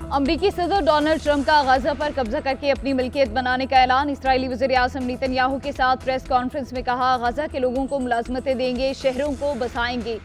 अमरीकी सदर Donald Trump का गजा पर कब्जा करके अपनी मिल्कियत बनाने का ऐलान। इस्राएली वज़ीर आज़म नेतन्याहू के साथ प्रेस कॉन्फ्रेंस में कहा, गजा के लोगों को मुलाजमतें देंगे, शहरों को बसाएंगे।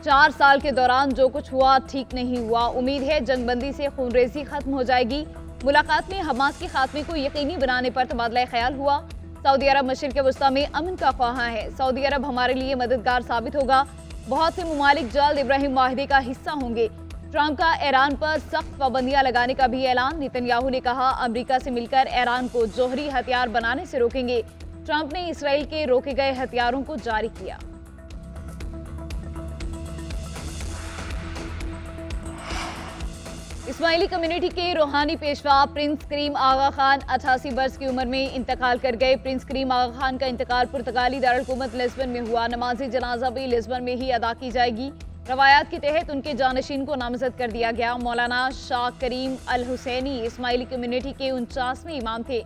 4 साल के दौरान जो कुछ हुआ ठीक नहीं हुआ। उम्मीद है जंगबंदी से खूनरेजी खत्म हो जाएगी। मुलाकात में हमास के खात्मे को यकीनी बनाने पर तबादला ख्याल हुआ। सऊदी अरब मशरिक़ वस्ता में अमन का ख्वाहां है। सऊदी अरब हमारे लिए मददगार साबित होगा। बहुत से ममालिक जल्द इब्राहिम माहिदे का हिस्सा होंगे। ट्रंप का ईरान पर सख्त पाबंदियां लगाने का भी ऐलान। नेतन्याहू ने कहा, अमेरिका से मिलकर ईरान को जोहरी हथियार बनाने से रोकेंगे। ट्रंप ने इसराइल के रोके गए हथियारों को जारी किया। इस्माइली कम्युनिटी के रूहानी पेशवा प्रिंस करीम आगा खान 88 वर्ष की उम्र में इंतकाल कर गए। प्रिंस करीम आगा खान का इंतकाल पुर्तगाली दारुल-हुकूमत लिस्बन में हुआ। नमाज जनाजा भी लिस्बन में ही अदा की जाएगी। रवायात के तहत उनके जानशीन को नामजद कर दिया गया। मौलाना शाह करीम अल हुसैनी इस्माइली कम्युनिटी के 49वें इमाम थे।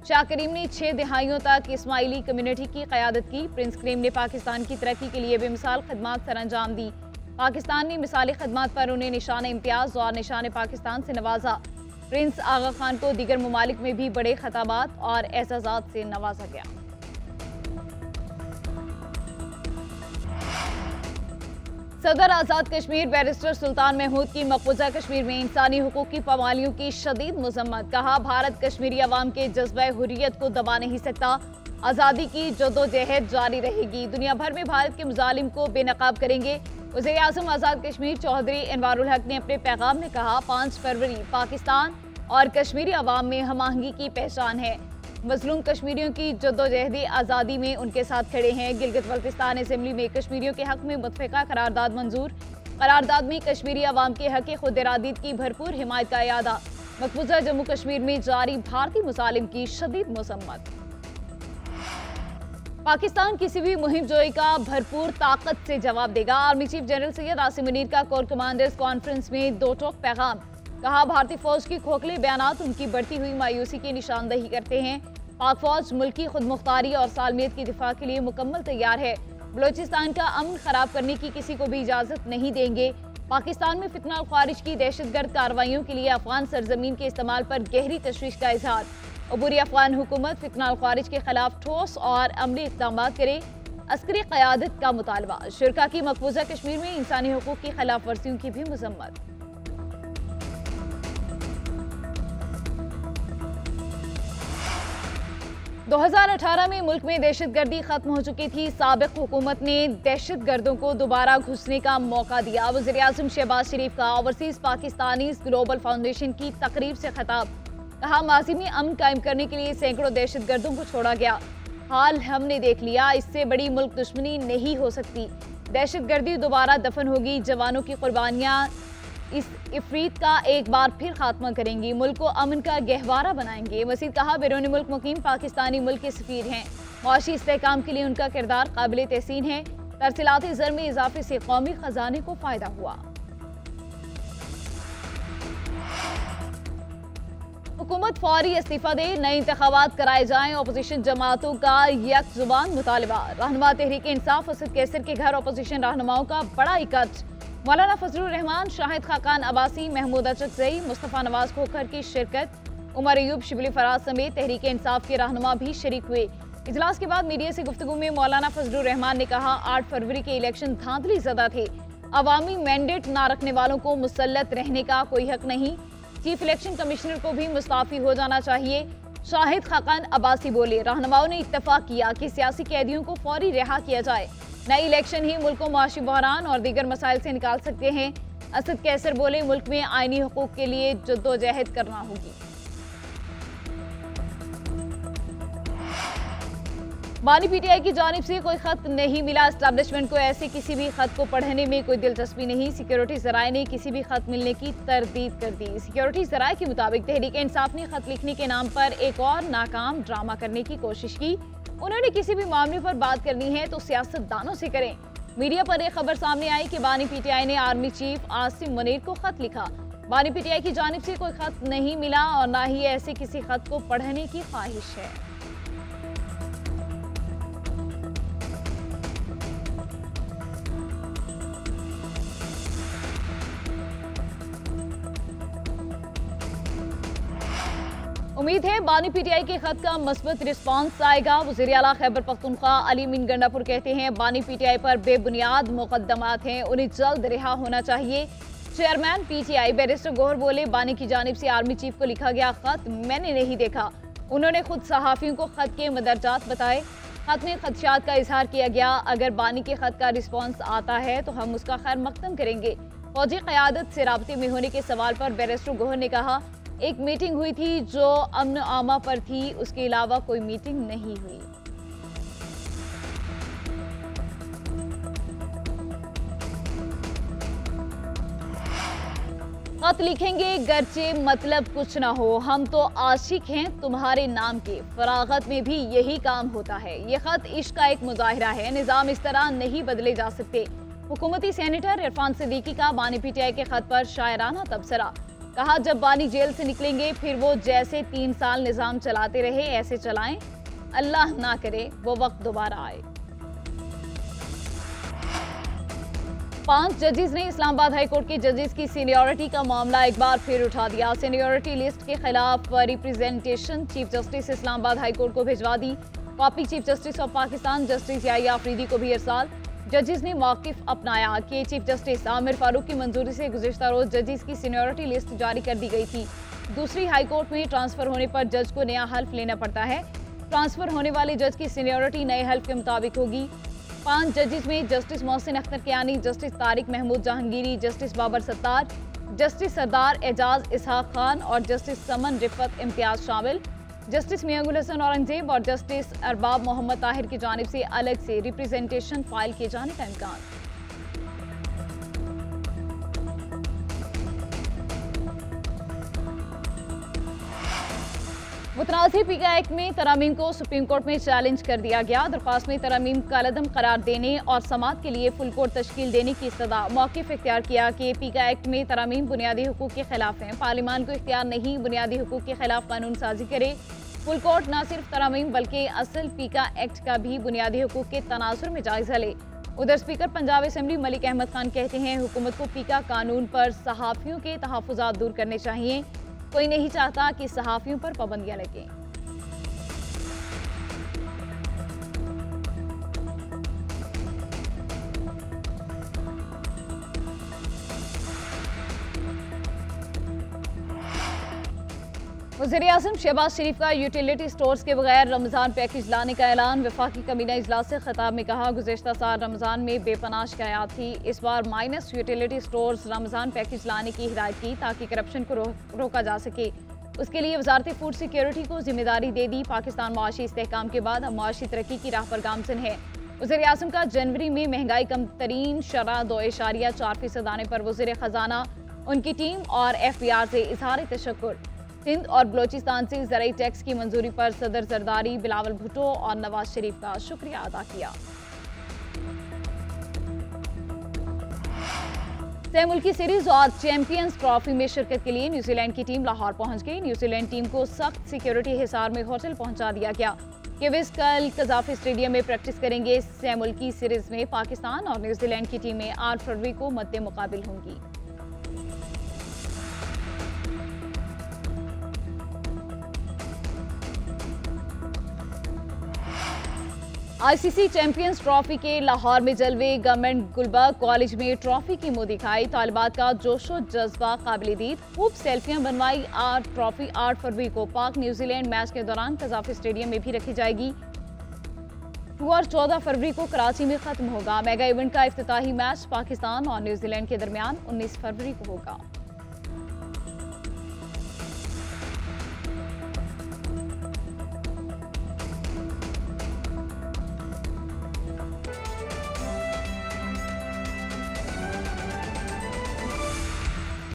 शाह करीम ने 6 दिहाइयों तक इस्माइली कम्युनिटी की क़यादत की। प्रिंस करीम ने पाकिस्तान की तरक्की के लिए बेमिसाल खदमात सर अंजाम दी। पाकिस्तान ने मिसाली खदमात पर उन्हें निशान इम्तियाज़ और निशान पाकिस्तान से नवाजा। प्रिंस आगा खान को दीगर ममालिक में भी बड़े खताबात और एजाज़ात से नवाजा गया। सदर आज़ाद कश्मीर बैरिस्टर सुल्तान महमूद की मकबूजा कश्मीर में इंसानी हुकूक की पामालियों की शदीद मजम्मत। कहा, भारत कश्मीरी अवाम के जज्बे हुर्रियत को दबा नहीं सकता। आज़ादी की जद्दोजहद जारी रहेगी। दुनिया भर में भारत के मुजालिम को बेनकाब करेंगे। वज़ीर आज़म आज़ाद कश्मीर चौधरी अनवारुल हक ने अपने पैगाम में कहा, 5 फरवरी पाकिस्तान और कश्मीरी अवाम में हमाहंगी की पहचान है। मजलूम कश्मीरियों की जद्दोजहद आज़ादी में उनके साथ खड़े हैं। गिलगित बल्तिस्तान असेंबली में कश्मीरियों के हक में मुतफ़िका करारदाद मंजूर। करारदाद में कश्मीरी अवाम के हक खुद इरादीत की भरपूर हिमायत का इयादा। मकबूजा जम्मू कश्मीर में जारी भारतीय मुसालिम की शदीद मजम्मत। पाकिस्तान किसी भी मुहिम जोई का भरपूर ताकत से जवाब देगा। Army chief general Syed Asim Munir का कोर कमांडर्स कॉन्फ्रेंस में 2 टोक पैगाम। कहा, भारतीय फौज की खोखले बयानात उनकी बढ़ती हुई मायूसी की निशानदही करते हैं। पाक फौज मुल्की खुद मुख्तारी और सालमियत की दिफा के लिए मुकम्मल तैयार है। बलोचिस्तान का अमन खराब करने की किसी को भी इजाजत नहीं देंगे। पाकिस्तान में फितना और खारिज की दहशतगर्द कार्रवाइयों के लिए अफगान सरजमीन के इस्तेमाल पर गहरी तशवीश का इजहार। अबूरी अफगान हुकूमत फितना और खारिज के खिलाफ ठोस और अमली इक़दाम करे। अस्करी क़यादत का मुतालबा। शुरका की मकबूजा कश्मीर में इंसानी हुकूक की खिलाफ वर्जियों की भी मजम्मत। – 2018 में मुल्क में दहशतगर्दी खत्म हो चुकी थी। साबिक हुकूमत ने दहशतगर्दों को दोबारा घुसने का मौका दिया। वज़ीर आज़म शहबाज शरीफ का ओवरसीज पाकिस्तानीज़ ग्लोबल फाउंडेशन की तकरीब से खिताब। कहा, माजी में अमन कायम करने के लिए सैकड़ों दहशतगर्दों को छोड़ा गया। हाल हमने देख लिया, इससे बड़ी मुल्क दुश्मनी नहीं हो सकती। दहशतगर्दी दोबारा दफन होगी। जवानों की कुर्बानियाँ इस इफरीत का एक बार फिर खात्मा करेंगी। मुल्क को अमन का गहवारा बनाएंगे। मज़ीद कहा, बैरून मुल्क मुकीम पाकिस्तानी मुल्क के सफीर हैं। मुआशी इस्तेहकाम के लिए उनका किरदार काबिल तहसीन है। तरसीलाती ज़र में इजाफे से कौमी खजाने को फ़ायदा हुआ। हुकूमत फौरी इस्तीफा दे, नए इंतखाबात कराए जाएं। अपोजिशन जमातों का यक जुबान मुतालबा। रहनुमा तहरीक इंसाफ असद कैसर के घर अपोजिशन रहनुमाओं का बड़ा इकट्ठ। मौलाना फजलुर रहमान, शाहिद खाकान अब्बासी, महमूद अचकज़ई, मुस्तफ़ा नवाज खोखर की शिरकत। उमर अयूब, शिबली फराज समेत तहरीक इंसाफ के रहनुमा भी शरीक हुए। इजलास के बाद मीडिया से गुफ्तगू में मौलाना फजलुर रहमान ने कहा, 8 फरवरी के इलेक्शन धांधली ज़दा थे। अवामी मैंडेट ना रखने वालों को मुसल्लत रहने का कोई हक नहीं। चीफ इलेक्शन कमिश्नर को भी मुस्ताफी हो जाना चाहिए। शाहिद खाकान अब्बासी बोले, रहनुमाओं ने इत्तफाक किया कि सियासी कैदियों को फौरी रिहा किया जाए। नए इलेक्शन ही मुल्क को मुआशी बहरान और दीगर मसाइल से निकाल सकते हैं। असद कैसर बोले, मुल्क में आईनी हुकूक के लिए जद्दोजहद करना होगी। बानी पीटीआई की जानिब से कोई खत नहीं मिला। एस्टैब्लिशमेंट को ऐसे किसी भी खत को पढ़ने में कोई दिलचस्पी नहीं। सिक्योरिटी जराये ने किसी भी खत मिलने की तरदीद कर दी। सिक्योरिटी जराये के मुताबिक तहरीक इंसाफ ने खत लिखने के नाम पर एक और नाकाम ड्रामा करने की कोशिश की। उन्होंने किसी भी मामले पर बात करनी है तो सियासतदानों से करें। मीडिया पर एक खबर सामने आई कि बानी पीटीआई ने आर्मी चीफ आसिम मुनीर को खत लिखा। बानी पीटीआई की जानिब से कोई खत नहीं मिला और न ही ऐसे किसी खत को पढ़ने की ख्वाहिश है। उम्मीद है बानी पीटीआई के खत का मस्बत रिस्पांस आएगा। वज़ीर आला खैबर पख्तूनख्वा अली मीन गंडापुर कहते हैं बानी पीटीआई पर बेबुनियाद मुकदमात हैं, उन्हें जल्द रिहा होना चाहिए। चेयरमैन पीटीआई बैरिस्टर गौहर बोले बानी की जानिब से आर्मी चीफ को लिखा गया खत मैंने नहीं देखा। उन्होंने खुद सहाफियों को खत के मदरजात बताए। खत में खदशात का इजहार किया गया। अगर बानी के खत का रिस्पांस आता है तो हम उसका खैर मकदम करेंगे। फौजी क़यादत से राब्ते में होने के सवाल पर बैरिस्टर गौहर ने कहा एक मीटिंग हुई थी जो अमन आमा पर थी, उसके अलावा कोई मीटिंग नहीं हुई। खत लिखेंगे गर्चे मतलब कुछ ना हो, हम तो आशिक हैं तुम्हारे नाम के, फरागत में भी यही काम होता है। ये खत इश्क का एक मुजाहिरा है, निजाम इस तरह नहीं बदले जा सकते। हुकूमती सेनेटर इरफान सिद्दीकी का बानी पीटीआई के खत पर शायराना तबसरा। कहा जब बानी जेल से निकलेंगे फिर वो जैसे 3 साल निजाम चलाते रहे ऐसे चलाएं, अल्लाह ना करे वो वक्त दोबारा आए। 5 जजेस ने इस्लामाबाद हाईकोर्ट के जजेस की सीनियरिटी का मामला एक बार फिर उठा दिया। सीनियरिटी लिस्ट के खिलाफ representation chief justice Islamabad high court को भिजवा दी। Copy chief justice of Pakistan justice Yahya Afridi को भी इरसाल। जजेस ने मौक़िफ़ अपनाया कि चीफ जस्टिस आमिर फारूक की मंजूरी से गुज़िश्ता रोज जजेस की सीनियरिटी लिस्ट जारी कर दी गई थी। दूसरी हाईकोर्ट में ट्रांसफर होने पर जज को नया हल्फ लेना पड़ता है। ट्रांसफर होने वाले जज की सीनियरिटी नए हल्फ के मुताबिक होगी। 5 जजेस में justice Mohsin Akhtar Kayani, justice Tariq Mahmood Jahangiri, justice Babar Sattar, justice Sardar Ejaz Ishaq Khan और जस्टिस समन रिफत इम्तियाज शामिल। जस्टिस मियांगुल हसन औरंगजेब और जस्टिस अरबाब मोहम्मद ताहिर की जानिब से अलग से रिप्रेजेंटेशन फाइल किए जाने का इम्कान। मुतनाज़िर पीका एक्ट में तरमीम को सुप्रीम कोर्ट में चैलेंज कर दिया गया। दरख्वास्त में तरमीम कालअदम करार देने और समात के लिए फुल कोर्ट तश्कील देने की इस्तदा। मौक़िफ़ इख्तियार किया कि पीका एक्ट में तरमीम बुनियादी हुकूक के खिलाफ हैं। पार्लियामान को इख्तियार नहीं बुनियादी हुकूक के खिलाफ कानून साजी करे। फुल कोर्ट न सिर्फ तरमीम बल्कि असल पीका एक्ट का भी बुनियादी हुकूक के तनाजुर में जायजा ले। उधर स्पीकर पंजाब असेंबली मलिक अहमद खान कहते हैं हुकूमत को पीका कानून पर सहाफ़ियों के तहफ़्फ़ुज़ात दूर करने चाहिए। कोई नहीं चाहता कि सहाफ़ियों पर पाबंदियां लगें। वज़ीर-ए-आज़म शहबाज शरीफ का यूटिलिटी स्टोर्स के बगैर रमज़ान पैकेज लाने का ऐलान। वफाकी कबीना इजलास से खिताब में कहा गुज़िश्ता साल रमज़ान में बेपनाह शिकायत थी, इस बार minus utility stores Ramzan package लाने की हिदायत की ताकि करप्शन को रोका जा सके। उसके लिए वजारत फूड सिक्योरिटी को जिम्मेदारी दे दी। पाकिस्तान मुआशी इस्तेहकाम के बाद अब मुआशी तरक्की की राह पर गामज़न है। वज़ीर-ए-आज़म का जनवरी में महंगाई कम तरीन शरह 2.4% आने पर वज़ीर ख़जाना, उनकी टीम और FBR से इज़हार तशक्कुर। सिंध और बलोचिस्तान से ज़राई टैक्स की मंजूरी पर सदर जरदारी, बिलावल भुट्टो और नवाज शरीफ का शुक्रिया अदा किया। तय मुल्की सीरीज और चैंपियंस ट्रॉफी में शिरकत के लिए न्यूजीलैंड की टीम लाहौर पहुंच गई। न्यूजीलैंड टीम को सख्त सिक्योरिटी हिसार में होटल पहुंचा दिया गया। किवीज कल कजाफी स्टेडियम में प्रैक्टिस करेंगे। तय मुल्की सीरीज में पाकिस्तान और न्यूजीलैंड की टीमें 8 फरवरी को मद्दे मुकाबिल होंगी। ICC चैंपियंस ट्रॉफी के लाहौर में जलवे। गवर्नमेंट गुलबर्ग कॉलेज में ट्रॉफी की मुंह दिखाई। तालिबात का जोशो जज्बा काबिल दीद। खूब सेल्फियां बनवाई। ट्रॉफी 8 फरवरी को पाक न्यूजीलैंड मैच के दौरान कजाफी स्टेडियम में भी रखी जाएगी। टूर 14 फरवरी को कराची में खत्म होगा। मेगा इवेंट का इफ्तिताही मैच पाकिस्तान और न्यूजीलैंड के दरमियान 19 फरवरी को होगा।